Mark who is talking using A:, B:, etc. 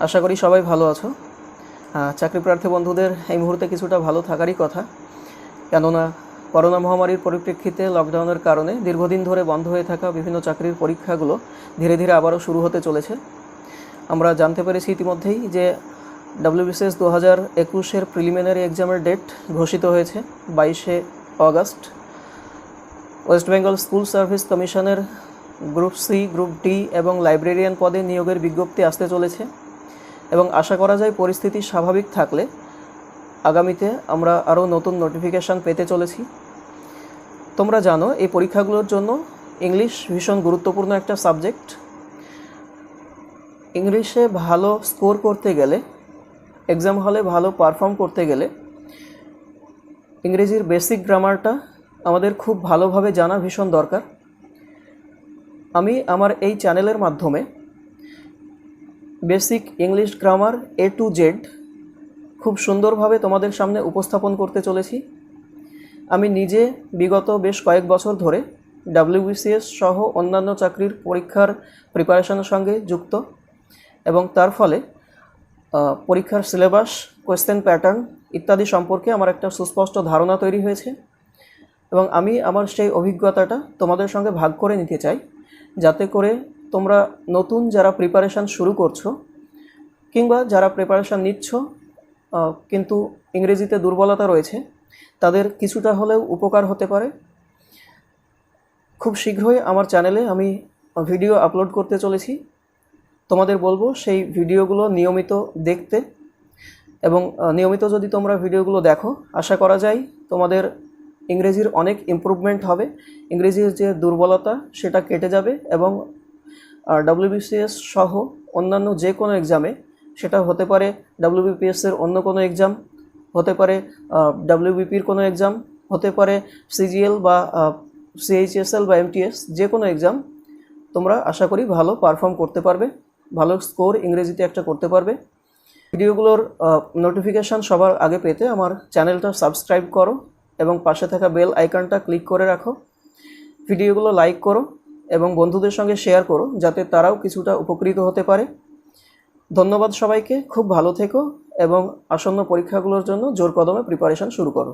A: আশা করি সবাই ভালো আছো। চাকরি প্রার্থী বন্ধুদের এই মুহূর্তে কিছুটা ভালো থাকারই কথা, কেননা করোনা মহামারীর পরিপ্রেক্ষিতে লকডাউনের কারণে দীর্ঘদিন ধরে বন্ধ হয়ে থাকা বিভিন্ন চাকরির পরীক্ষাগুলো ধীরে ধীরে আবারও শুরু হতে চলেছে। আমরা জানতে পেরেছি ইতিমধ্যেই যে WBCS 2021-এর প্রিলিমিনারি এক্সামের ডেট ঘোষিত হয়েছে 22শে August. West Bengal school service কমিশনের গ্রুপ সি, গ্রুপ ডি এবং লাইব্রেরিয়ান পদে নিয়োগের বিজ্ঞপ্তি আসতে চলেছে এবং আশা করা যায় পরিস্থিতি স্বাভাবিক থাকলে আগামীতে আমরা আরও নতুন নোটিফিকেশান পেতে চলেছি। তোমরা জানো এই পরীক্ষাগুলোর জন্য ইংলিশ ভীষণ গুরুত্বপূর্ণ একটা সাবজেক্ট। ইংলিশে ভালো স্কোর করতে গেলে, এক্সাম হলে ভালো পারফর্ম করতে গেলে ইংরেজির বেসিক গ্রামারটা আমাদের খুব ভালোভাবে জানা ভীষণ দরকার। আমি আমার এই চ্যানেলের মাধ্যমে basic English grammar A to Z খুব সুন্দরভাবে তোমাদের সামনে উপস্থাপন করতে চলেছি। আমি নিজে বিগত বেশ কয়েক বছর ধরে WBCS সহ অন্যান্য চাকরির পরীক্ষার প্রিপারেশনের সঙ্গে যুক্ত এবং তার ফলে পরীক্ষার সিলেবাস, কোয়েশ্চেন প্যাটার্ন ইত্যাদি সম্পর্কে আমার একটা সুস্পষ্ট ধারণা তৈরি হয়েছে এবং আমি আমার সেই অভিজ্ঞতাটা তোমাদের সঙ্গে ভাগ করে নিতে চাই, যাতে করে তোমরা নতুন যারা প্রিপারেশান শুরু করছো কিংবা যারা প্রিপারেশান নিচ্ছ কিন্তু ইংরেজিতে দুর্বলতা রয়েছে, তাদের কিছুটা হলেও উপকার হতে পারে। খুব শীঘ্রই আমার চ্যানেলে আমি ভিডিও আপলোড করতে চলেছি। তোমাদের বলবো সেই ভিডিওগুলো নিয়মিত দেখতে এবং নিয়মিত যদি তোমরা ভিডিওগুলো দেখো, আশা করা যায় তোমাদের ইংরেজির অনেক ইমপ্রুভমেন্ট হবে, ইংরেজির যে দুর্বলতা সেটা কেটে যাবে এবং WBCS সহ অন্যান্য যে কোনো এক্সামে, সেটা হতে পারে WBPS-এর অন্য কোনো এক্সাম, হতে পারে WBPর কোনো এক্সাম, হতে পারে CGL বা CHSL বা MTS, যে কোনো এক্সাম তোমরা আশা করি ভালো পারফর্ম করতে পারবে, ভালো স্কোর ইংরেজিতে একটা করতে পারবে। ভিডিওগুলোর নোটিফিকেশান সবার আগে পেতে আমার চ্যানেলটা সাবস্ক্রাইব করো এবং পাশে থাকা বেল আইকনটা ক্লিক করে রাখো। ভিডিওগুলো লাইক করো এবং বন্ধুদের সঙ্গে শেয়ার করো, যাতে তারাও কিছুটা উপকৃত হতে পারে। ধন্যবাদ সবাইকে, খুব ভালো থেকো এবং আসন্ন পরীক্ষাগুলোর জন্য জোর কদমে প্রিপারেশান শুরু করো।